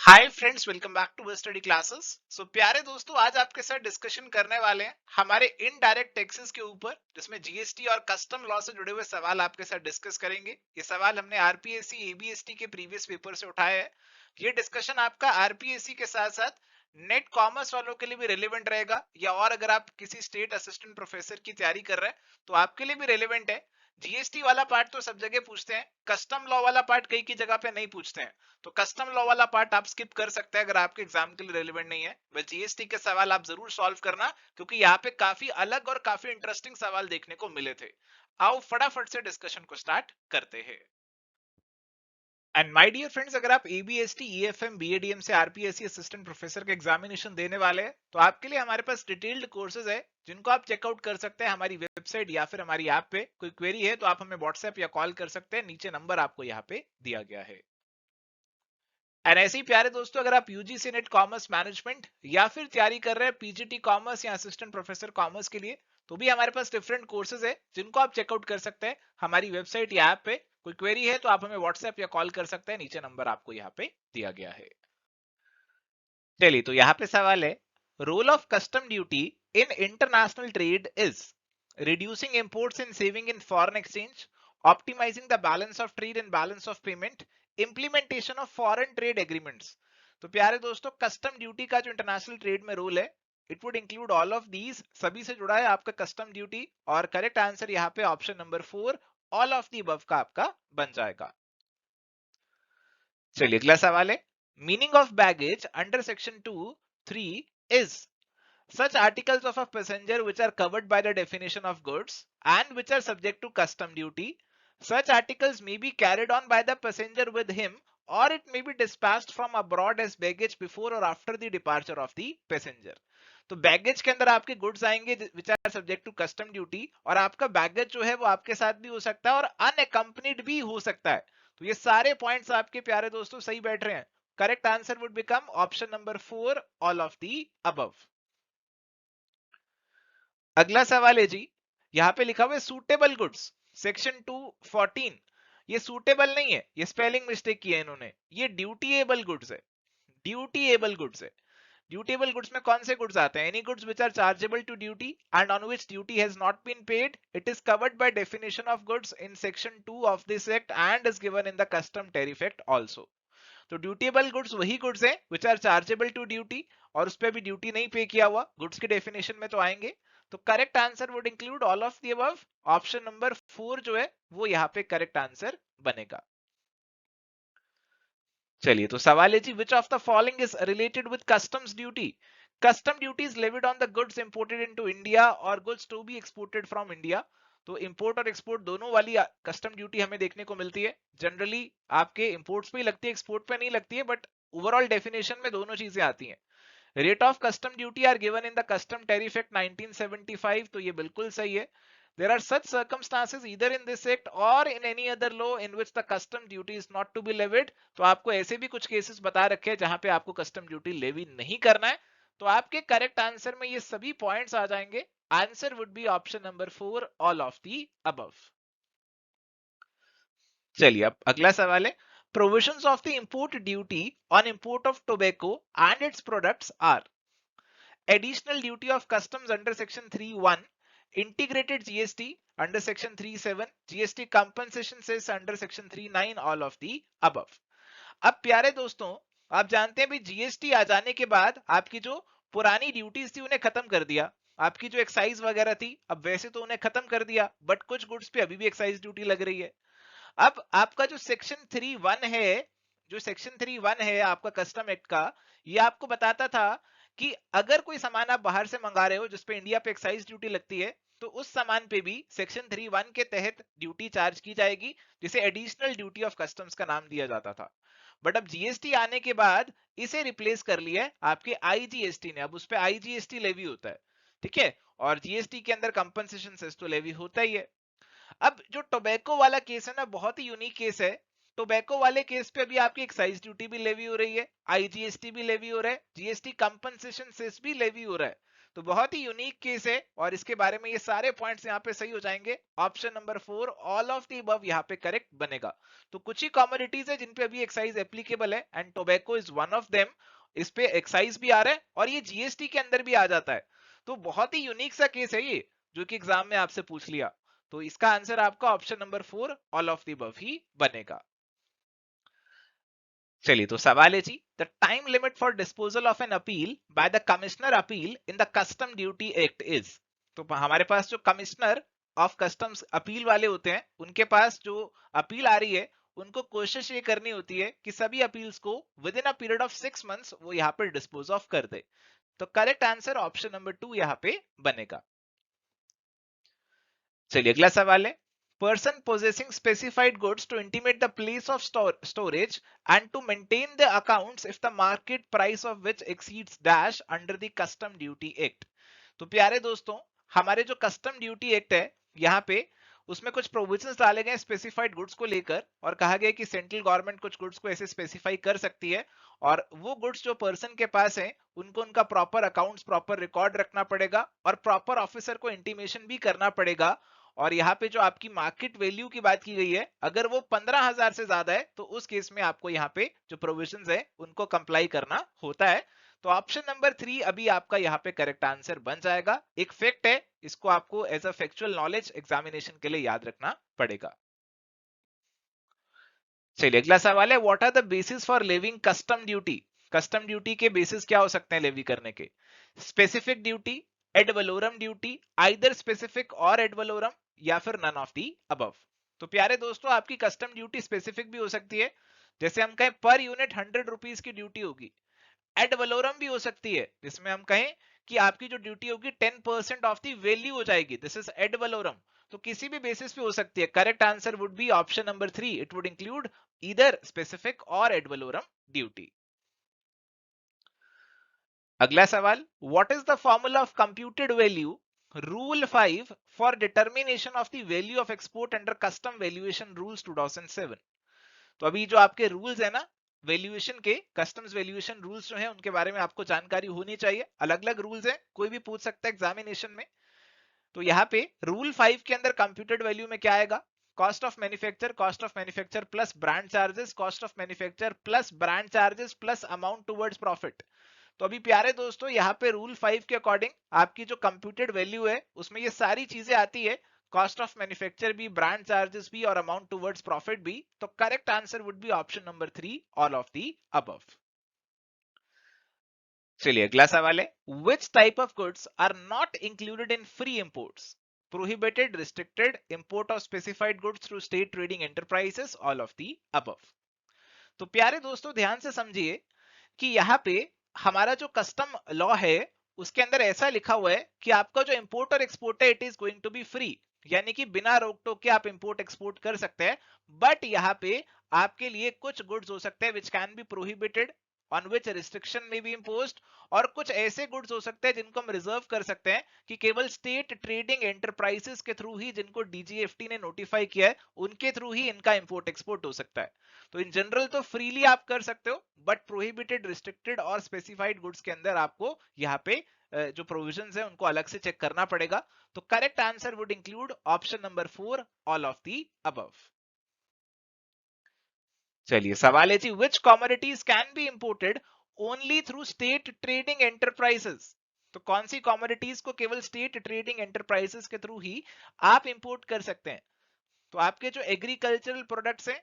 Hi friends, welcome back to study classes. So प्यारे दोस्तों, आज आपके साथ डिस्कशन करने वाले हैं हमारे इनडायरेक्ट टैक्सेस के ऊपर, जिसमें जीएसटी और कस्टम लॉ से जुड़े हुए सवाल आपके साथ डिस्कस करेंगे। ये सवाल हमने आरपीएससी एबीएसटी के प्रीवियस पेपर से उठाया है। ये डिस्कशन आपका आरपीएससी के साथ साथ नेट कॉमर्स वालों के लिए भी रेलिवेंट रहेगा, या और अगर आप किसी स्टेट असिस्टेंट प्रोफेसर की तैयारी कर रहे हैं तो आपके लिए भी रेलिवेंट है। जीएसटी वाला पार्ट तो सब जगह पूछते हैं, कस्टम लॉ वाला पार्ट कई की जगह पे नहीं पूछते हैं। तो कस्टम लॉ वाला पार्ट आप स्किप कर सकते हैं अगर आपके एग्जाम के लिए रेलिवेंट नहीं है। बस जीएसटी के सवाल आप जरूर सॉल्व करना, क्योंकि यहाँ पे काफी अलग और काफी इंटरेस्टिंग सवाल देखने को मिले थे। आओ फटाफट से डिस्कशन को स्टार्ट करते हैं। एंड माय डियर फ्रेंड्स, अगर आप एबीएसटी ईएफएम बीएडीएम से आरपीएससी असिस्टेंट प्रोफेसर का एग्जामिनेशन देने वाले हैं तो आपके लिए हमारे पास डिटेल्ड कोर्सेज है, जिनको आप चेकआउट कर सकते हैं हमारी वेबसाइट या फिर हमारी ऐप पे। कोई क्वेरी है तो आप हमें व्हाट्सएप या कॉल कर सकते हैं, नीचे नंबर आपको यहाँ पे दिया गया है। एंड ऐसे ही प्यारे दोस्तों, अगर आप यूजीसी नेट कॉमर्स मैनेजमेंट या फिर तैयारी कर रहे हैं पीजीटी कॉमर्स या असिस्टेंट प्रोफेसर कॉमर्स के लिए, तो भी हमारे पास डिफरेंट कोर्सेज है जिनको आप चेकआउट कर सकते हैं हमारी वेबसाइट या ऐप पे। कोई क्वेरी है तो आप हमें व्हाट्सएप या कॉल कर सकते हैं, नीचे नंबर आपको यहाँ पे दिया गया है। चलिए, तो यहाँ पे सवाल है, role of custom duty in international trade is reducing imports and saving in foreign exchange, optimising the balance of trade and balance of payment, implementation of foreign trade agreements. तो प्यारे दोस्तों, कस्टम ड्यूटी का जो international trade में role है, it would include all of these. सभी से जुड़ा है आपका कस्टम ड्यूटी, और करेक्ट आंसर यहाँ पे option number 4 all of the above का आपका बन जाएगा। चलिए, अगला सवाल है, meaning of baggage under section 2(3) is such articles of a passenger which are covered by the definition of goods and which are subject to custom duty. Such articles may be carried on by the passenger with him, or it may be dispatched from abroad as baggage before or after the departure of the passenger. तो baggage के अंदर आपके goods आएंगे which are subject to custom duty, और आपका baggage जो है वो आपके साथ भी हो सकता है और अनअकम्पनीड भी हो सकता है। तो ये सारे पॉइंट्स आपके प्यारे दोस्तों सही बैठ रहे हैं। Correct answer would become option number 4 all of the above. अगला सवाल है जी, यहां पे लिखा हुआ है सूटेबल गुड्स, सेक्शन 2(14). ये सूटेबल नहीं है, ये स्पेलिंग मिस्टेक की है इन्होंने, ये ड्यूटीएबल गुड्स है। ड्यूटीएबल गुड्स है। ड्यूटेबल गुड्स में कौन से गुड्स आते हैं? Any goods which are chargeable to duty and on which duty has not been paid, it is covered by definition of goods in section 2 of this act and is given in the custom tariff act also. तो dutiable goods वही goods हैं which are chargeable to duty, और उस पर भी duty नहीं पे किया हुआ, गुड्स के डेफिनेशन में तो आएंगे। तो correct answer would include all of the above. Option number 4 जो है वो यहाँ पे करेक्ट आंसर बनेगा। चलिए, तो सवाल है जी, which of the following is related with customs duty? Custom duty is levied on the goods imported into India और goods to be exported from India. तो इंपोर्ट और एक्सपोर्ट दोनों वाली कस्टम ड्यूटी हमें देखने को मिलती है। जनरली आपके इंपोर्ट्स पे ही लगती है, एक्सपोर्ट पे नहीं लगती है, बट ओवरऑल डेफिनेशन में दोनों चीजें आती हैं। Rate of custom duty are given in the custom tariff act 1975, तो ये बिल्कुल सही है। There are such circumstances either in this act or in any other law in which the custom duty is not to be levied. तो आपको ऐसे भी कुछ केसेस बता रखे हैं जहां पे आपको कस्टम ड्यूटी लेवी नहीं करना है। तो आपके करेक्ट आंसर में ये सभी पॉइंट्स आ जाएंगे। Answer would be option number 4 all of the above. चलिए, अब अगला सवाल है, provisions of the import duty on import of tobacco and its products are additional duty of customs under section 3(1), integrated GST under section 3(7), GST compensation cess under section 3(9), all of the above। अब प्यारे दोस्तों, आप जानते हैं भी GST आ जाने के बाद आपकी जो पुरानी ड्यूटीज थी उन्हें खत्म कर दिया। आपकी जो एक्साइज वगैरह थी, अब वैसे तो उन्हें खत्म कर दिया, बट कुछ गुड्स पे अभी भी एक्साइज ड्यूटी लग रही है। अब आपका जो सेक्शन 3(1) है, जो सेक्शन 3(1) है आपका कस्टम एक्ट का, ये आपको बताता था कि अगर कोई सामान आप बाहर से मंगा रहे हो जिसपे इंडिया पे एक्साइज ड्यूटी लगती है, तो उस सामान पे भी सेक्शन 3(1) के तहत ड्यूटी चार्ज की जाएगी, जिसे एडिशनल ड्यूटी ऑफ कस्टम्स का नाम दिया जाता था। बट अब जीएसटी आने के बाद इसे रिप्लेस कर लिया है आपके आईजीएसटी ने। अब उस पे आईजीएसटी लेवी होता है, ठीक है, और जीएसटी के अंदर कंपनसेशन सेस तो लेवी होता ही है। अब जो टोबैको वाला केस है ना, बहुत ही यूनिक केस है। टोबैको वाले केस पे अभी आपकी एक्साइज ड्यूटी भी लेवी हो रही है, आईजीएसटी भी लेवी हो रहा है, जीएसटी कंपनसेशन सेस भी लेवी हो रहा है। तो बहुत ही यूनिक केस है और इसके बारे में ये सारे पॉइंट्स यहाँ पे सही हो जाएंगे। Option number 4 all of the above यहाँ पे करेक्ट बनेगा। तो कुछ ही कमोडिटीज है जिन पे अभी एक्साइज एप्लीकेबल है and tobacco is one of them. इस पे एक्साइज भी आ रहा है और ये जीएसटी के अंदर भी आ जाता है। तो बहुत ही यूनिक सा केस है ये, जो कि एग्जाम में आपसे पूछ लिया। तो इसका आंसर आपका option number 4 all of the above ही बनेगा। चलिए तो सवाल है जी, the time limit for disposal of an appeal by the commissioner appeal in the custom duty act is. तो हमारे पास जो कमिश्नर ऑफ कस्टम्स अपील वाले होते हैं, उनके पास जो अपील आ रही है, उनको कोशिश ये करनी होती है कि सभी अपील्स को with in a period of 6 months वो यहाँ पे डिस्पोज ऑफ कर दे। तो करेक्ट आंसर ऑप्शन नंबर 2 यहाँ पे बनेगा। चलिए अगला सवाल है, person possessing specified goods to intimate the place of storage and to maintain the accounts if the market price of which exceeds dash under the custom duty act। तो प्यारे दोस्तों, हमारे जो कस्टम ड्यूटी एक्ट है यहाँ पे, उसमें कुछ प्रोविजंस डाले गए स्पेसिफाइड गुड्स को लेकर और कहा गया कि सेंट्रल गवर्नमेंट कुछ गुड्स को ऐसे स्पेसिफाई कर सकती है और वो गुड्स जो पर्सन के पास है उनको उनका प्रॉपर अकाउंट्स प्रॉपर रिकॉर्ड रखना पड़ेगा और प्रॉपर ऑफिसर को इंटीमेशन भी करना पड़ेगा। और यहाँ पे जो आपकी मार्केट वैल्यू की बात की गई है, अगर वो 15,000 से ज्यादा है तो उस केस में आपको यहाँ पे जो प्रोविजंस है उनको कंप्लाई करना होता है। तो ऑप्शन नंबर 3 अभी आपका यहाँ पे करेक्ट आंसर बन जाएगा। एक फैक्ट है, इसको आपको as a factual knowledge examination के लिए याद रखना पड़ेगा। चलिए अगला सवाल है, what are the basis for levying custom duty. Custom duty के बेसिस क्या हो सकते हैं लेवी करने के? Specific duty, ad valorem duty, either specific or ad valorem, या फिर नन ऑफ दी अबव। तो प्यारे दोस्तों, आपकी कस्टम ड्यूटी स्पेसिफिक भी हो सकती है, जैसे हम कहें पर यूनिट 100 रुपीज की ड्यूटी होगी। एड वलोरम भी हो सकती है, जिसमें हम कहें कि आपकी जो ड्यूटी होगी 10% ऑफ दी वैल्यू हो जाएगी, दिस इज एड वलोरम। तो किसी भी बेसिस पे हो सकती है। Correct answer would be option number 3, it would include either specific or ad valorem duty. अगला सवाल, what is the formula of computed value rule 5 for determination of the value of export under custom valuation rules 2007। तो अभी जो आपके rules है ना valuation के, customs valuation rules जो है उनके बारे में आपको जानकारी होनी चाहिए। अलग अलग रूल्स है, कोई भी पूछ सकता है एग्जामिनेशन में। तो यहाँ पे रूल 5 के अंदर कंप्यूटेड वैल्यू में क्या आएगा? Cost of manufacture plus brand charges, cost of manufacture plus brand charges plus amount towards profit. तो अभी प्यारे दोस्तों, यहाँ पे रूल 5 के अकॉर्डिंग आपकी जो कंप्यूटेड वैल्यू है उसमें ये सारी चीजें आती है, कॉस्ट ऑफ मैन्युफैक्चर भी, ब्रांड चार्जेस भी और अमाउंट टुवर्ड्स प्रॉफिट भी। तो correct answer would be option number 3 all of the above. चलिए अगला सवाल है, which type of goods are not included in free imports? Prohibited, restricted, import of specified goods through state trading enterprises, all of the above। तो प्यारे दोस्तों ध्यान से समझिए कि यहाँ पे हमारा जो कस्टम लॉ है उसके अंदर ऐसा लिखा हुआ है कि आपका जो इंपोर्ट और एक्सपोर्ट है it is going to be free, यानी कि बिना रोक टोक के आप इंपोर्ट एक्सपोर्ट कर सकते हैं। बट यहाँ पे आपके लिए कुछ गुड्स हो सकते हैं which can be prohibited, on which restriction में बी इम्पोज्ड, और कुछ ऐसे गुड्स हो सकते हैं जिनको हम रिजर्व कर सकते हैं कि केवल स्टेट ट्रेडिंग एंटरप्राइजेस के थ्रू ही, जिनको डीजीएफटी ने नोटिफाई किया है, उनके थ्रू ही इनका इंपोर्ट एक्सपोर्ट हो सकता है। तो इन जनरल तो फ्रीली आप कर सकते हो, बट प्रोहिबिटेड, रिस्ट्रिक्टेड और स्पेसिफाइड गुड्स के अंदर आपको यहाँ पे जो प्रोविजंस है उनको अलग से चेक करना पड़ेगा। तो correct answer would include option number 4 all of the above. चलिए सवाल है जी, which commodities can be imported only through state trading enterprises. तो कौन सी कमोडिटीज को केवल स्टेट ट्रेडिंग एंटरप्राइजेस के थ्रू ही आप इंपोर्ट कर सकते हैं? तो आपके जो एग्रीकल्चरल प्रोडक्ट्स हैं,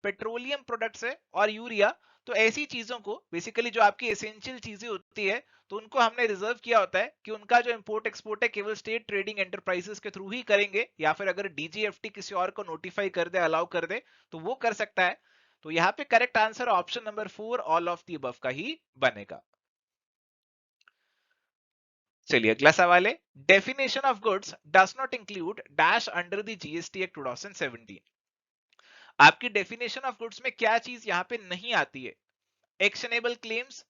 पेट्रोलियम प्रोडक्ट्स है और यूरिया, तो ऐसी चीजों को बेसिकली जो आपकी एसेंशियल चीजें होती है, तो उनको हमने रिजर्व किया होता है कि उनका जो इंपोर्ट एक्सपोर्ट है केवल स्टेट ट्रेडिंग एंटरप्राइजेस के थ्रू ही करेंगे, या फिर अगर डीजीएफटी किसी और को नोटिफाई कर दे, अलाउ कर दे, तो वो कर सकता है। तो यहाँ पे correct answer option number 4 all of the above का ही बनेगा। चलिए अगला सवाल है, definition of goods does not include dash under the GST act 2017। आपकी डेफिनेशन ऑफ गुड्स में क्या चीज यहाँ पे नहीं आती है? Actionable claims,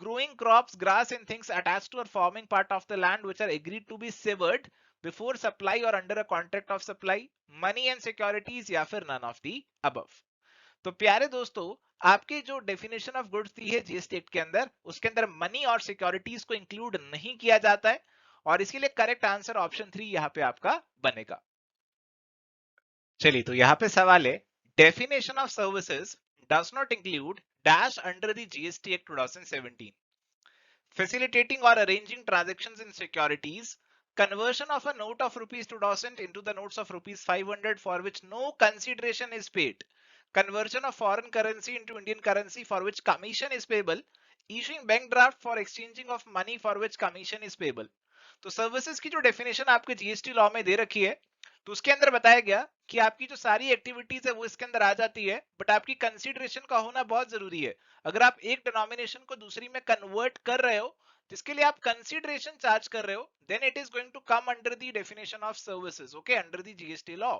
growing crops, grass and things attached to or forming part of the land which are agreed to be severed before supply or under a contract of supply, money and securities, या फिर none of the above। तो प्यारे दोस्तों, आपके जो definition of goods दी है GST act के अंदर, उसके अंदर मनी और सिक्योरिटीज को इंक्लूड नहीं किया जाता है। और इसके लिए करेक्ट आंसर ऑप्शन 3 यहाँ पे आपका बनेगा। चलिए, तो यहाँ पे सवाल है, definition of services does not include dash under the GST act 2017, facilitating or arranging transactions in securities, conversion of a note of rupees 2000 into the notes of rupees 500 for which no consideration is paid, conversion of foreign currency into Indian currency for which commission is payable, issuing bank draft for exchanging of money for which commission is payable। तो services की जो definition आपके GST law में दे रखी है, तो उसके अंदर बताया गया कि आपकी जो सारी एक्टिविटीज है वो इसके अंदर आ जाती है, बट आपकी कंसीडरेशन का होना बहुत जरूरी है। अगर आप एक डिनोमिनेशन को दूसरी में कन्वर्ट कर रहे हो, जिसके लिए आप कंसीडरेशन चार्ज कर रहे हो, then it is going to come under the definition of services, okay, under the GST law.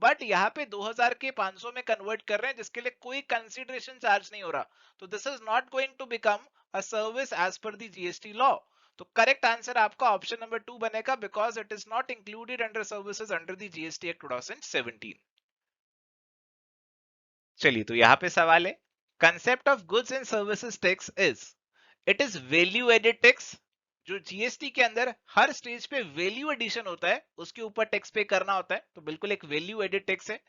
But यहाँ पे 2000 के 500 में कन्वर्ट कर रहे हैं, जिसके लिए कोई कंसीडरेशन चार्ज नहीं हो रहा, तो this is not going to become a service as per the GST law. तो करेक्ट आंसर आपका ऑप्शन नंबर 2 बनेगा, because it is not included under services under the GST act 2017। चलिए, तो यहाँ पे सवाल है, concept of goods and services tax is, it is value added tax. जो जीएसटी के अंदर हर स्टेज पे वैल्यू एडिशन होता है उसके ऊपर टैक्स पे करना होता है, तो बिल्कुल एक वैल्यू एडेड टैक्स है।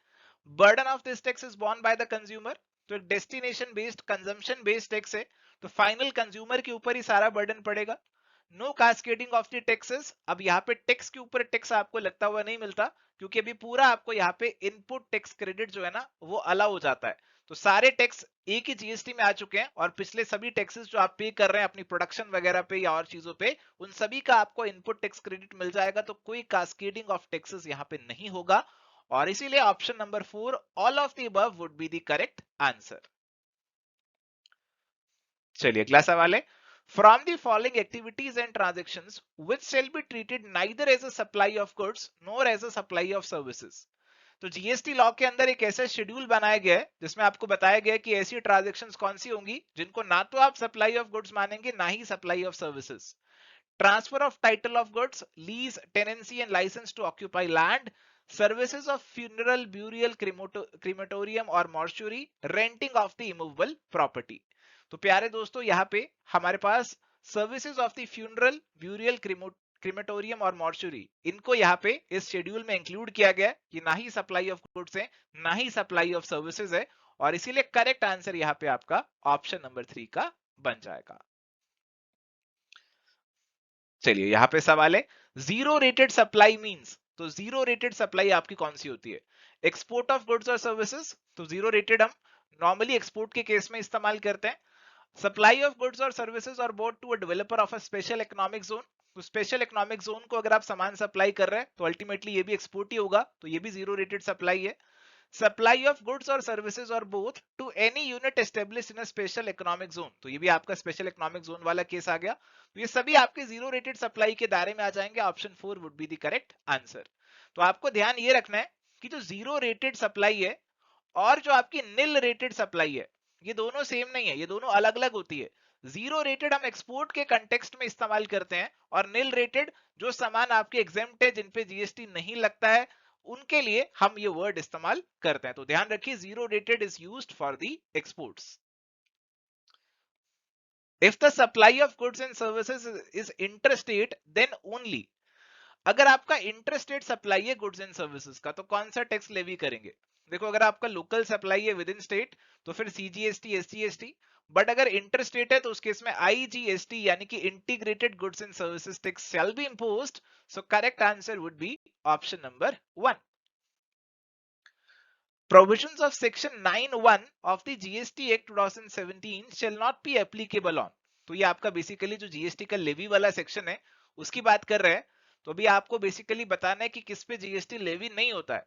Burden of this tax is borne by the consumer, तो एक destination based consumption based tax है, तो फाइनल कंज्यूमर के ऊपर ही सारा बर्डन पड़ेगा। No cascading of the taxes, अब यहाँ पे टैक्स के ऊपर टैक्स आपको लगता हुआ नहीं मिलता, क्योंकि अभी पूरा आपको यहाँ पे इनपुट टैक्स क्रेडिट जो है ना वो अलाउ हो जाता है। तो सारे टैक्स एक ही जीएसटी में आ चुके हैं, और पिछले सभी टैक्सेस जो आप पे कर रहे हैं अपनी प्रोडक्शन वगैरह पे या और चीजों पे, उन सभी का आपको इनपुट टैक्स क्रेडिट मिल जाएगा, तो कोई कास्केडिंग ऑफ टैक्सेस यहाँ पे नहीं होगा, और इसीलिए option number 4 all of the above would be the correct answer. चलिए, अगला सवाल है, from the following activities and transactions which shall be treated neither as a supply of goods nor as a supply of services. तो GST law के अंदर एक ऐसा schedule बनाया गया है जिसमें आपको बताया गया है कि ऐसी ट्रांजैक्शंस कौन सी होंगी जिनको ना तो आप सप्लाई ऑफ गुड्स मानेंगे ना ही supply of services. Transfer of title of goods, lease, tenancy and licence to occupy land, services of funeral, burial, crematorium और mortuary, renting of the immovable property. तो प्यारे दोस्तों, यहाँ पे हमारे पास services of the funeral, burial, crematorium और mortuary, इनको यहाँ पे इस शेड्यूल में इंक्लूड किया गया कि ना ही सप्लाई ऑफ गुड्स है ना ही सप्लाई ऑफ सर्विसेज है, और इसीलिए करेक्ट आंसर यहाँ पे आपका ऑप्शन नंबर 3 का बन जाएगा। चलिए, यहाँ पे सवाल है, जीरो रेटेड सप्लाई मींस, तो जीरो रेटेड सप्लाई आपकी कौन सी होती है? Export of goods or services, तो जीरो रेटेड हम नॉर्मली एक्सपोर्ट के केस में इस्तेमाल करते हैं। Supply of goods or services or both to a developer of a special economic zone, तो स्पेशल इकोनॉमिक जोन को अगर आप सामान सप्लाई कर रहे हैं तो अल्टीमेटली ये भी एक्सपोर्ट ही होगा, तो ये भी जीरो रेटेड सप्लाई है। Supply of goods or services or both to any unit established in a special economic zone, तो ये भी आपका स्पेशल इकोनॉमिक जोन वाला केस आ गया, तो ये सभी आपके जीरो रेटेड सप्लाई के दायरे में आ जाएंगे। Option 4 would be the correct answer. तो आपको ध्यान ये रखना है कि जो जीरो रेटेड सप्लाई है और जो आपकी निल रेटेड सप्लाई है, ये दोनों सेम नहीं है, ये दोनों अलग अलग होती है। जीरो रेटेड हम एक्सपोर्ट के कंटेक्स्ट में इस्तेमाल करते हैं, और निल रेटेड जो सामान आपके एग्जेम्प्ट है, जिन पे जीएसटी नहीं लगता है, उनके लिए हम ये वर्ड इस्तेमाल करते हैं। तो ध्यान रखिए, zero rated is used for the exports. If the supply of goods and services is interstate then only, अगर आपका इंटरस्टेट सप्लाई है गुड्स एंड सर्विसेज का, तो कौन सा टैक्स लेवी करेंगे? देखो, अगर आपका लोकल सप्लाई है विद इन स्टेट तो फिर सीजीएसटी, एसजीएसटी, बट अगर इंटरस्टेट है तो उस केस में आईजीएसटी यानी कि integrated goods and services tax shall be imposed. So correct answer would be option number 1। Provisions of section 9(1) of the GST Act 2017 shall not be applicable on, तो ये आपका बेसिकली जो जीएसटी का levy वाला section है उसकी बात कर रहे हैं। तो अभी आपको बेसिकली बताना है कि किस पे जीएसटी लेवी नहीं होता है।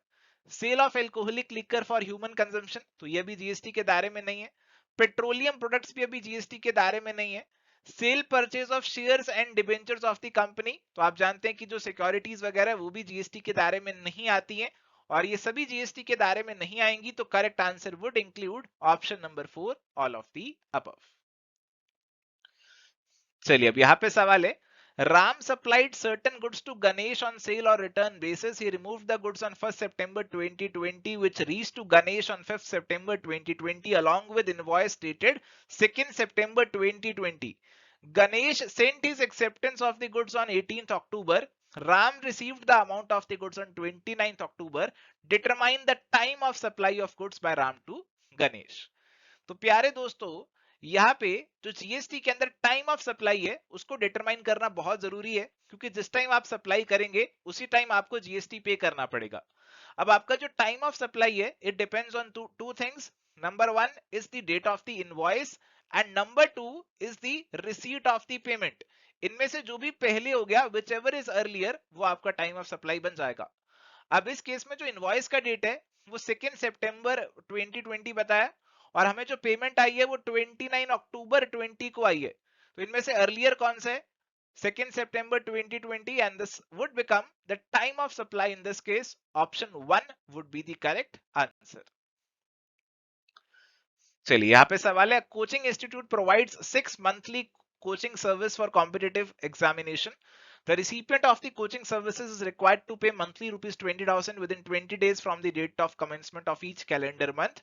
Sale of alcoholic liquor for human consumption, तो ये भी जीएसटी के दायरे में नहीं है। पेट्रोलियम प्रोडक्ट्स भी अभी जीएसटी के दायरे में नहीं है। Cell purchase of shares and debentures of the company, तो आप जानते हैं कि जो सिक्योरिटीज वगैरह वो भी जीएसटी के दायरे में नहीं आती है, और ये सभी जीएसटी के दायरे में नहीं आएंगी, तो correct answer would include option number 4 all of the above. चलिए, अब यहां पे सवाल है, Ram supplied certain goods to Ganesh on sale और return basis, he removed the goods on 1 September 2020 which reached to Ganesh on 5 September 2020 along with invoice dated 2 September 2020. Ganesh sent his acceptance of the goods on 18th October. Ram received the amount of the goods on 29th October. Determine the time of supply of goods by Ram to Ganesh. तो प्यारे दोस्तों, यहाँ पे जो GST के अंदर time of supply है उसको डिटरमाइन करना बहुत जरूरी है, क्योंकि जिस टाइम आप सप्लाई करेंगे उसी टाइम आपको जीएसटी पे करना पड़ेगा। अब आपका जो टाइम ऑफ सप्लाई है it depends on two things. Number one is the date of the invoice and number two is the receipt of the payment. इनमें से जो भी पहले हो गया विच एवर इज अर्लियर वो आपका टाइम ऑफ सप्लाई बन जाएगा। अब इस केस में जो इनवॉइस का डेट है वो 2 सितंबर 2020 बताया और हमें जो पेमेंट आई है वो 29 अक्टूबर 20 को आई है। तो इनमें से अर्लियर कौन सा है? 2 September 2020, and this would become the time of supply. In this case, option 1 would be the correct answer. चलिए यहाँ पे सवाल है, coaching institute provides 6 monthly coaching service for competitive examination. The recipient of the coaching services is required to pay monthly rupees 20,000 within 20 days from the date of commencement of each calendar month.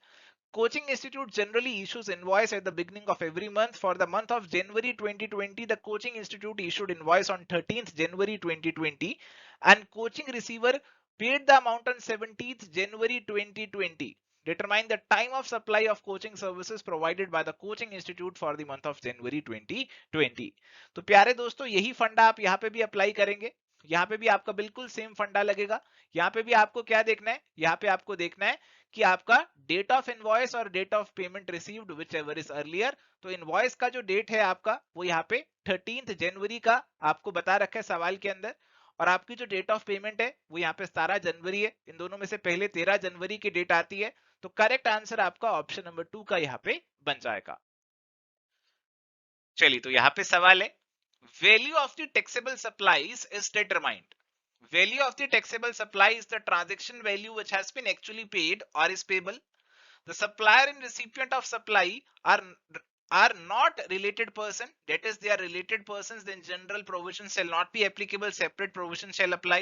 Coaching Institute generally issues invoice at the beginning of every month. For the month of January 2020, the Coaching Institute issued invoice on 13th January 2020 and coaching receiver paid the amount on 17th January 2020. Determine the time of supply of coaching services provided by the Coaching Institute for the month of January 2020. तो प्यारे दोस्तों, यही फंडा आप यहाँ पे भी apply करेंगे। यहाँ पे भी आपका बिल्कुल सेम फंडा लगेगा। यहाँ पे भी आपको क्या देखना है? यहाँ पे आपको देखना है कि आपका डेट ऑफ इनवॉइस और date of payment received whichever is earlier. तो इनवॉइस का जो डेट है आपका वो यहाँ पे 13 जनवरी का आपको बता रखा है सवाल के अंदर, और आपकी जो डेट ऑफ पेमेंट है वो यहाँ पे 17 जनवरी है। इन दोनों में से पहले 13 जनवरी की डेट आती है। तो करेक्ट आंसर आपका ऑप्शन नंबर 2 का यहाँ पे बन जाएगा। चलिए, तो यहाँ पे सवाल है, value of the taxable supplies is determined. Value of the taxable supply is the transaction value which has been actually paid or is payable. The supplier and recipient of supply are not related person. That is, they are related persons. Then general provisions shall not be applicable. Separate provisions shall apply.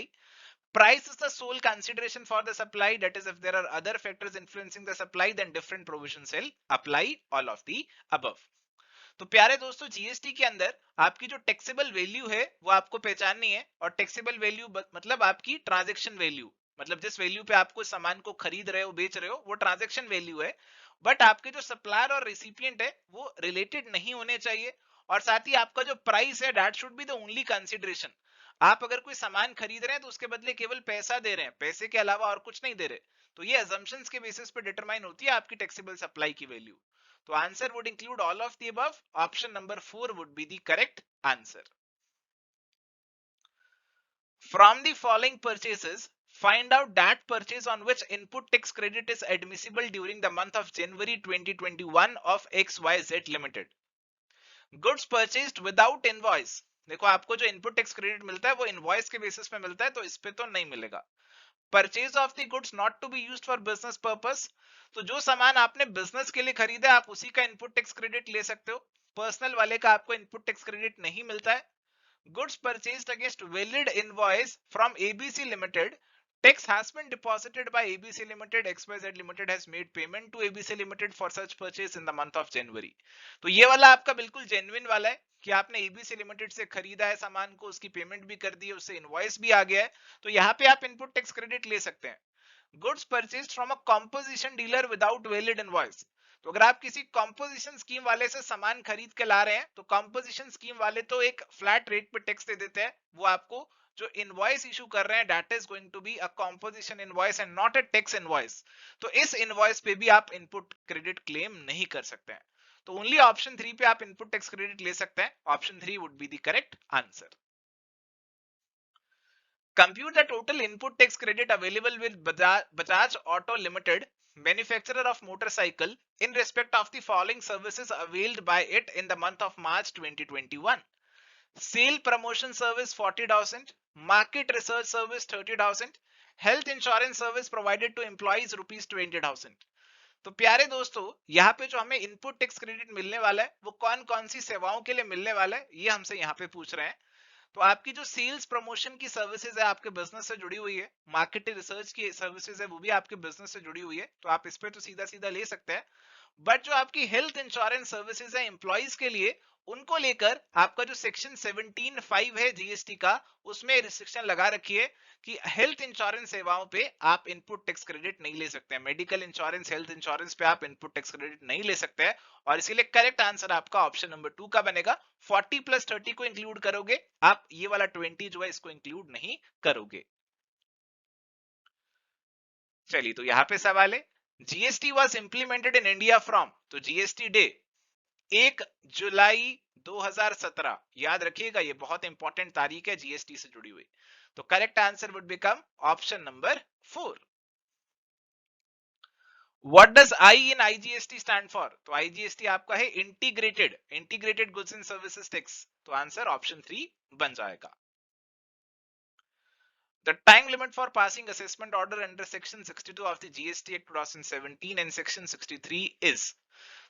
Price is the sole consideration for the supply. That is, if there are other factors influencing the supply, then different provisions shall apply. All of the above. तो प्यारे दोस्तों, GST के अंदर आपकी जो taxable value है वो आपको पहचाननी है, और टैक्सेबल वैल्यू मतलब आपकी ट्रांजैक्शन वैल्यू, मतलब जिस वैल्यू पे आपको सामान को खरीद रहे हो, बेच रहे हो, वो ट्रांजैक्शन वैल्यू है। बट आपके जो सप्लायर और रिसिपिएंट है वो रिलेटेड नहीं होने चाहिए, और साथ ही आपका जो प्राइस है that should be the only consideration. आप अगर कोई सामान खरीद रहे हैं तो उसके बदले केवल पैसा दे रहे हैं, पैसे के अलावा और कुछ नहीं दे रहे, तो ये assumptions के बेसिस पे डिटरमाइन होती है आपकी टैक्सेबल सप्लाई की वैल्यू। तो answer would include all of the above. Option number 4 would be the correct answer. From the following purchases, find out that purchase on which input tax credit is admissible during the month of January 2021 of XYZ Limited. Goods purchased without invoice. देखो, आपको जो input tax credit मिलता है वो invoice के basis पे मिलता है, तो इस पे तो नहीं मिलेगा। Purchase of the goods not to be used for business purpose. तो जो सामान आपने बिजनेस के लिए खरीदा आप उसी का इनपुट टैक्स क्रेडिट ले सकते हो, पर्सनल वाले का आपको इनपुट टैक्स क्रेडिट नहीं मिलता है। Goods purchased against valid invoice from ABC limited, tax has been deposited by ABC Limited. XYZ Limited has made payment to ABC Limited for such purchase in the month of January. तो ये वाला आपका बिल्कुल genuine वाला है कि आपने ABC Limited से खरीदा है सामान को, उसकी पेमेंट भी कर दी है, उससे इनवॉइस भी आ गया है, तो यहाँ पे आप इनपुट टैक्स क्रेडिट ले सकते हैं। Goods purchased from a composition dealer without valid invoice. तो अगर आप किसी कॉम्पोजिशन स्कीम वाले से सामान खरीद के ला रहे हैं तो कॉम्पोजिशन स्कीम वाले तो एक फ्लैट रेट पे टैक्स दे देते हैं, वो आपको जो इनवॉइस इशू कर रहे हैं that is going to be a composition invoice and not a tax invoice. तो इस इनवॉइस पे भी आप इनपुट क्रेडिट क्लेम नहीं कर सकते हैं। तो ओनली ऑप्शन 3 पे आप इनपुट टैक्स क्रेडिट ले सकते हैं। Option 3 would be the correct answer. Compute the total input tax credit available with Bajaj Auto Limited, manufacturer of motorcycle, in respect of the following services availed by it in the month of March 2021. Sale promotion service 40,000, market research service 30,000, health insurance service provided to employees rupees 20,000. तो प्यारे दोस्तों, यहाँ पे जो हमें input tax credit मिलने वाला है वो कौन कौन सी सेवाओं के लिए मिलने वाला है ये हमसे यहाँ पे पूछ रहे हैं। तो आपकी जो सेल्स प्रमोशन की सर्विसेज है आपके बिजनेस से जुड़ी हुई है, मार्केट रिसर्च की सर्विसेज है वो भी आपके बिजनेस से जुड़ी हुई है, तो आप इस पे तो सीधा सीधा ले सकते हैं। बट जो आपकी हेल्थ इंश्योरेंस सर्विसेज है एम्प्लॉइज के लिए, उनको लेकर आपका जो सेक्शन 17(5) है जीएसटी का, उसमें रिस्ट्रिक्शन लगा रखी है कि हेल्थ इंश्योरेंस सेवाओं पे आप इनपुट टैक्स क्रेडिट नहीं ले सकते हैं। मेडिकल इंश्योरेंस, हेल्थ इंश्योरेंस पे आप इनपुट टैक्स क्रेडिट नहीं ले सकते हैं, और इसीलिए करेक्ट आंसर आपका ऑप्शन नंबर 2 का बनेगा। 40 + 30 को इंक्लूड करोगे आप, ये वाला 20 जो है इसको इंक्लूड नहीं करोगे। चलिए, तो यहां पे सवाल है, GST was implemented in India from, तो जीएसटी डे 1 जुलाई 2017, याद रखिएगा ये बहुत इंपॉर्टेंट तारीख है जीएसटी से जुड़ी हुई। तो correct answer would become option number 4। What does I in IGST stand for, तो आईजीएसटी आपका है integrated goods and services tax, तो आंसर ऑप्शन 3 बन जाएगा। The time limit for passing assessment order under section 62 of the GST Act 2017 and section 63 is,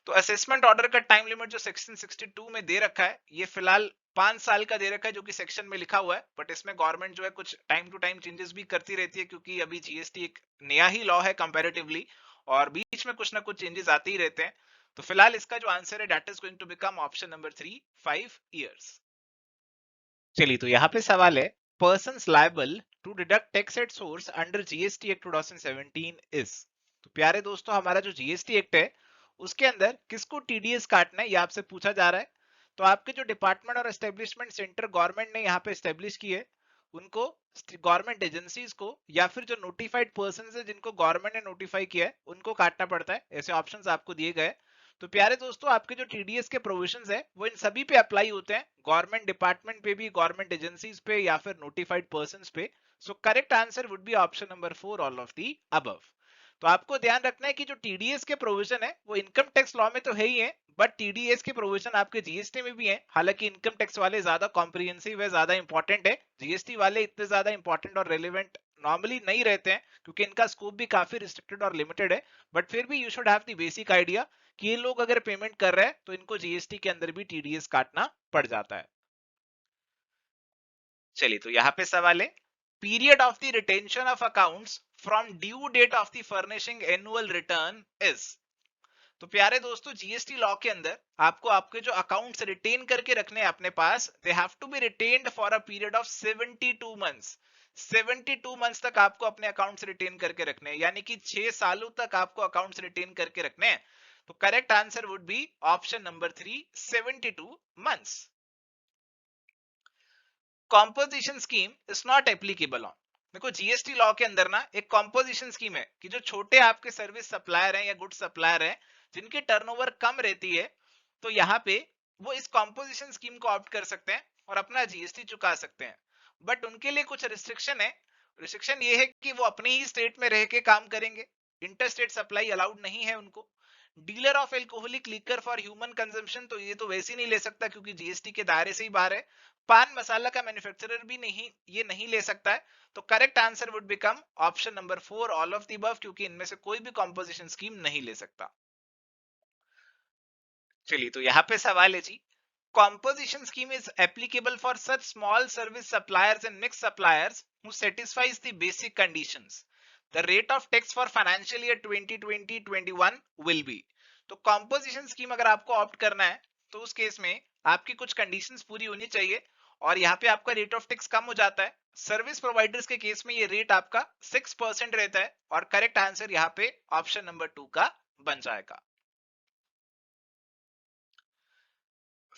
तो assessment order का time limit जो section 62 में दे रखा है, ये फिलहाल 5 साल का दे रखा है जो कि सेक्शन में लिखा हुआ है, बट इसमें गवर्नमेंट जो है कुछ टाइम टू टाइम चेंजेस भी करती रहती है, क्योंकि अभी जीएसटी एक नया ही लॉ है कंपैरेटिवली, और बीच में कुछ ना कुछ चेंजेस आते ही रहते हैं। तो फिलहाल इसका जो आंसर है that is going to become option number 3, 5 years. चलिए, तो यहाँ पे सवाल है, persons liable to deduct tax at source under GST act 2017 is, तो प्यारे दोस्तों हमारा जो जीएसटी एक्ट है उसके अंदर किसको टीडीएस काटना है, ये आपसे पूछा जा रहा है। तो आपके जो डिपार्टमेंट और एस्टेब्लिशमेंट सेंटर गवर्नमेंट ने यहाँ पे एस्टेब्लिश की है, उनको, गवर्नमेंट एजेंसीज को, या फिर जो नोटिफाइड पर्सन है जिनको गवर्नमेंट ने नोटिफाई किया है, उनको काटना पड़ता है। ऐसे ऑप्शंस आपको दिए गए। तो प्यारे दोस्तों आपके जो टीडीएस के प्रोविजंस है वो इन सभी पे अप्लाई होते हैं, गवर्नमेंट डिपार्टमेंट पे भी, गवर्नमेंट एजेंसीज पे, या फिर नोटिफाइड पर्संस पे। So correct answer would be option number 4, all of the above. तो आपको ध्यान रखना है कि जो टीडीएस के प्रोविजन है वो इनकम टैक्स लॉ में तो है ही है, बट टीडीएस के प्रोविजन आपके जीएसटी में भी है। हालांकि इनकम टैक्स वाले ज्यादा कॉम्प्रिहेंसिव है, ज्यादा इंपॉर्टेंट है, जीएसटी वाले इतने ज्यादा इंपॉर्टेंट और रेलिवेंट नॉर्मली नहीं रहते हैं, क्योंकि इनका स्कोप भी काफी रिस्ट्रिक्टेड और लिमिटेड है। बट फिर भी you should have the basic idea कि ये लोग अगर पेमेंट कर रहे हैं तो इनको जीएसटी के अंदर भी टीडीएस काटना पड़ जाता है। चलिए, तो यहाँ पे सवाल है, period of the retention of accounts from due date of the furnishing annual return is, तो प्यारे दोस्तों जीएसटी लॉ के अंदर आपको आपके जो अकाउंट्स रिटेन करके रखने हैं अपने पास, they have to be retained for a period of 72 months. 72 months तक आपको अपने अकाउंट्स रिटेन करके रखने हैं, यानी कि 6 सालों तक आपको अकाउंट्स रिटेन करके रखने हैं। तो correct answer would be option number 3, 72 months. Composition scheme is not applicable on, देखो जीएसटी लॉ के अंदर ना एक कॉम्पोजिशन स्कीम है कि जो छोटे आपके सर्विस सप्लायर हैं या गुड सप्लायर हैं जिनकी टर्नओवर कम रहती है, तो यहाँ पे वो इस कॉम्पोजिशन स्कीम को ऑप्ट कर सकते हैं और अपना जीएसटी चुका सकते हैं। बट उनके लिए कुछ रिस्ट्रिक्शन है। रिस्ट्रिक्शन ये है कि वो अपने ही स्टेट में रह के काम करेंगे, इंटर स्टेट सप्लाई अलाउड नहीं है उनको। Dealer of alcoholic liquor for human consumption, तो ये तो वैसे ही नहीं ले सकता क्योंकि जीएसटी के दायरे से ही बाहर है। पान मसाला का मैन्युफैक्चरर भी नहीं, ये नहीं ले सकता है। तो correct answer would become option number 4, all of the above, क्योंकि इनमें से कोई भी कॉम्पोजिशन स्कीम नहीं ले सकता। चलिए, तो यहाँ पे सवाल है जी, composition scheme is applicable for such small service suppliers and mixed suppliers who satisfies the basic conditions. The rate of tax for financial year 2020-21 will be, तो composition scheme अगर आपको ऑप्ट करना है तो उस केस में आपकी कुछ कंडीशंस पूरी होनी चाहिए, और यहाँ पे आपका रेट ऑफ टैक्स कम हो जाता है। सर्विस प्रोवाइडर्स के केस में ये रेट आपका 6% रहता है, और करेक्ट आंसर यहाँ पे ऑप्शन नंबर 2 का बन जाएगा।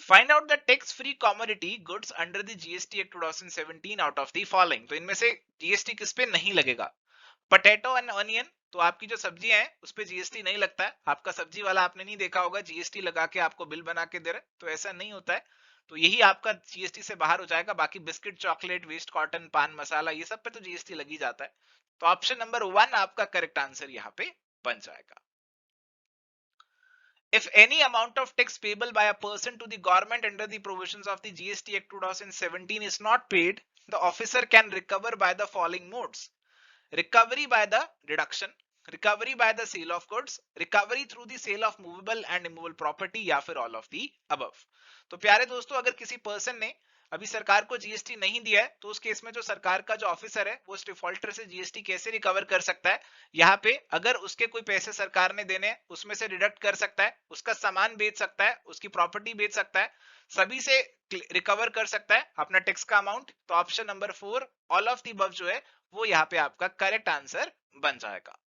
Find out the tax-free commodity goods under the GST Act 2017 out of the following, तो इनमें से जीएसटी किस पे नहीं लगेगा। पोटैटो एंड ऑनियन, तो आपकी जो सब्जियां हैं उस पे जीएसटी नहीं लगता है। आपका सब्जी वाला आपने नहीं देखा होगा जीएसटी लगा के आपको बिल बना के दे रहे, तो ऐसा नहीं होता है। तो यही आपका जीएसटी से बाहर हो जाएगा। बाकी बिस्किट, चॉकलेट, वेस्ट कॉटन, पान मसाला, ये सब पे तो जीएसटी लगी जाता है। तो ऑप्शन नंबर 1 आपका करेक्ट आंसर यहाँ पे बन जाएगा। If any amount of tax payable by a person to the government under the provisions of the GST Act 2017 is not paid, the officer can recover by the following modes: recovery by the deduction, recovery by the sale of goods, recovery through the sale of movable and immovable property, या फिर all of the above. तो प्यारे दोस्तों, अगर किसी person ने अभी सरकार को जीएसटी नहीं दिया है, तो उस केस में जो सरकार का जो ऑफिसर है वो उस डिफॉल्टर से जीएसटी कैसे रिकवर कर सकता है, यहाँ पे अगर उसके कोई पैसे सरकार ने देने हैं उसमें से डिडक्ट कर सकता है, उसका सामान बेच सकता है, उसकी प्रॉपर्टी बेच सकता है, सभी से रिकवर कर सकता है अपना टैक्स का अमाउंट। तो option number 4 all of the above जो है वो यहाँ पे आपका करेक्ट आंसर बन जाएगा।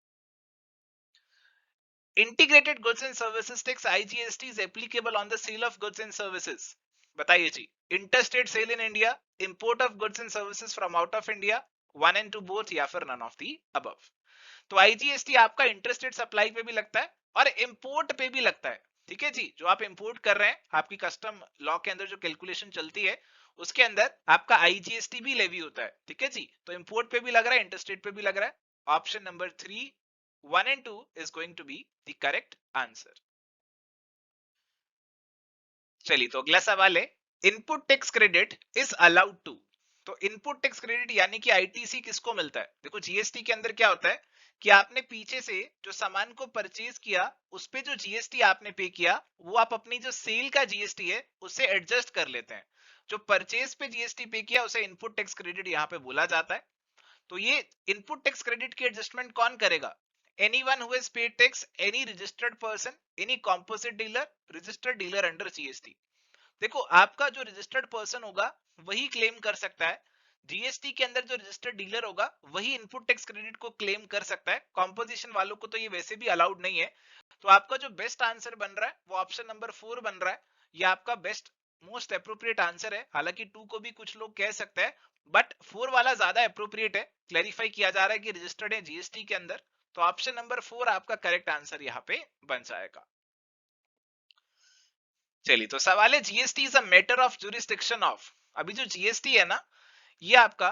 Integrated goods and services tax IGST is applicable on the sale of goods and services. बताइए जी, interstate sale in India, import of goods and services from out of India, one and two both, या फिर none of the above. तो IGST आपका interstate supply पे भी लगता है और इंपोर्ट पे भी लगता है। ठीक है जी, जो आप इंपोर्ट कर रहे हैं आपकी कस्टम लॉ के अंदर जो कैलकुलेशन चलती है उसके अंदर आपका आईजीएसटी भी लेवी होता है। ठीक है जी, तो इंपोर्ट पे भी लग रहा है, इंटरस्टेट पे भी लग रहा है। Option number 3 1 and 2 is going to be the correct answer. चलिए, तो अगला सवाल है, input tax credit is allowed to. तो इनपुट टैक्स क्रेडिट यानी कि आईटीसी किसको मिलता है? देखो, जीएसटी के अंदर क्या होता है कि आपने पीछे से जो सामान को परचेज किया उस पे जो जीएसटी आपने पे किया वो आप अपनी जो सेल का जीएसटी है उससे एडजस्ट कर लेते हैं। जो परचेज पे जीएसटी पे किया उसे इनपुट टैक्स क्रेडिट यहाँ पे बोला जाता है। तो ये इनपुट टैक्स क्रेडिट की एडजस्टमेंट कौन करेगा? Anyone who has paid tax, any registered person, any composite dealer, registered dealer under GST। देखो, आपका जो रजिस्टर्ड पर्सन होगा वही क्लेम कर सकता है। जीएसटी के अंदर जो रजिस्टर्ड डीलर होगा वही इनपुट टैक्स क्रेडिट को क्लेम कर सकता है। कॉम्पोजिशन वालों को तो ये वैसे भी अलाउड नहीं है। तो आपका जो बेस्ट आंसर बन रहा है वो ऑप्शन नंबर 4 बन रहा है। ये आपका बेस्ट मोस्ट अप्रोप्रिएट आंसर है। हालांकि 2 को भी कुछ लोग कह सकते हैं, बट 4 वाला ज्यादा अप्रोप्रिएट है। क्लैरिफाई किया जा रहा है कि रजिस्टर्ड है जीएसटी के अंदर। तो ऑप्शन नंबर 4 आपका करेक्ट आंसर यहाँ पे बन जाएगा। चलिए, तो सवाल है, GST is a matter of jurisdiction of. अभी जो जीएसटी है ना, ये आपका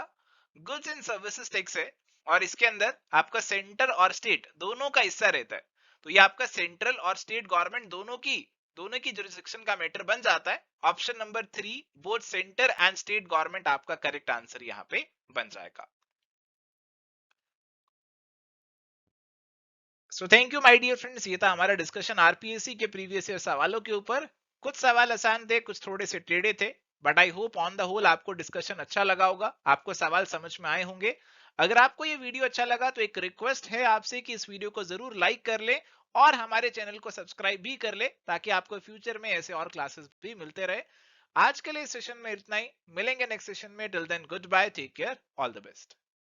गुड्स एंड सर्विसेज टैक्स है और इसके अंदर आपका सेंटर और स्टेट दोनों का हिस्सा रहता है। तो ये आपका सेंट्रल और स्टेट गवर्नमेंट दोनों की जुरिस्डिक्शन का मैटर बन जाता है। Option number 3 both centre and state government आपका करेक्ट आंसर यहाँ पे बन जाएगा। So thank you my dear friends, ये था हमारा डिस्कशन आरपीएससी के प्रीवियस ईयर सवालों के ऊपर। कुछ सवाल आसान थे, कुछ थोड़े से टेढ़े थे, but I hope on the whole आपको डिस्कशन अच्छा लगा होगा, आपको सवाल समझ में आए होंगे। अगर आपको ये वीडियो अच्छा लगा तो एक रिक्वेस्ट है आपसे कि इस वीडियो को जरूर लाइक कर ले और हमारे चैनल को सब्सक्राइब भी कर ले, ताकि आपको फ्यूचर में ऐसे और क्लासेस भी मिलते रहे। आज के लिए इस सेशन में इतना ही, मिलेंगे नेक्स्ट सेशन में। Till then good bye, take care, all the best.